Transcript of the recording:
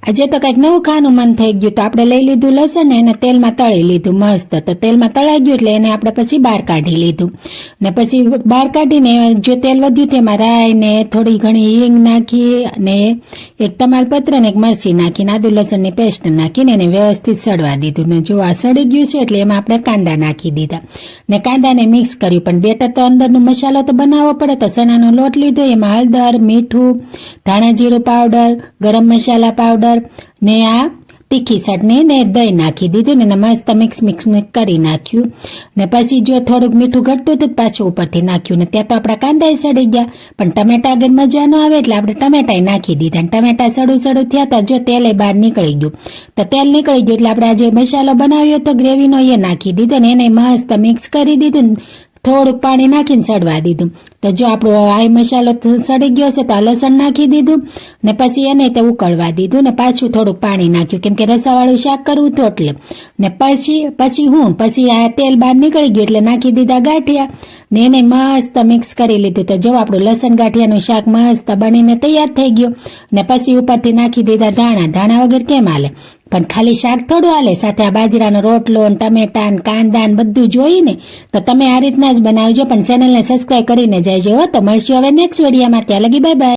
આજે તો કંઈક નવું ખાવાનું મન થઈ ગયું તો આપણે લઈ લીધું લસણ ને એને તેલમાં તળી લીધું મસ્ત. તો તેલમાં તળાઈ ગયું એટલે એને આપણે પછી બહાર કાઢી લીધું ને પછી બહાર કાઢીને જો તેલ વધ્યું તેમાં રાઈ ને થોડી ઘણી હિંગ નાખી અને એક તમાલપત્ર ને એક મરચી નાખીને આદુ લસણની પેસ્ટ નાખીને એને વ્યવસ્થિત સડવા દીધું ને જો આ સડી ગયું છે એટલે એમાં આપણે કાંદા નાખી દીધા ને કાંદાને મિક્સ કર્યું. પણ બેટર તો અંદરનો મસાલો તો બનાવવો પડે તો ચણાનો લોટ લીધો, એમાં હળદર, મીઠું, ધાણા જીરું પાવડર, ગરમ મસાલા પાવડર ને આ તીખી ચટણી ને દહીં નાખી દીધું ને મસ્ત મિક્સ કરી નાખ્યું ને પછી જો થોડુંક મીઠું ઘટતું હતું પાછું ઉપરથી નાખ્યું ને ત્યાં તો આપણા કાંદા સડી ગયા. પણ ટમેટા આગળ મજા ન આવે એટલે આપણે ટમેટા નાખી દીધા ને ટમેટા સડું થયા હતા. જો તેલ બહાર નીકળી ગયું તો તેલ નીકળી ગયું એટલે આપણે આજે મસાલો બનાવ્યો હતો ગ્રેવીનો એ નાખી દીધો ને એને મસ્ત મિક્સ કરી દીધું, થોડુંક પાણી નાખીને સડવા દીધું. તો જો આપણો આ મસાલો સડી ગયો છે તો આ લસણ નાખી દીધું ને પછી એને તો ઉકળવા દીધું ને પાછું થોડુંક પાણી નાખ્યું કેમ કે રસાવાળું શાક કરવું હતું એટલે ને પછી આ તેલ બહાર નીકળી ગયું એટલે નાખી દીધા ગાંઠિયા ને એને મસ્ત મિક્સ કરી લીધું. તો જો આપણું લસણ ગાંઠિયાનું શાક મસ્ત બનીને તૈયાર થઈ ગયું ને પછી ઉપરથી નાખી દીધા ધાણા વગર કેમ હાલે, પણ ખાલી શાક થોડું હાલે, સાથે આ બાજરાનો રોટલો ને ટમેટા ને કાંદા ને બધું જોઈને તો તમે આ રીતના જ બનાવજો. પણ ચેનલને સબસ્ક્રાઈબ કરીને જજો. તો મળશું હવે નેક્સ્ટ વિડીયોમાં. ત્યાં લગી બાય બાય.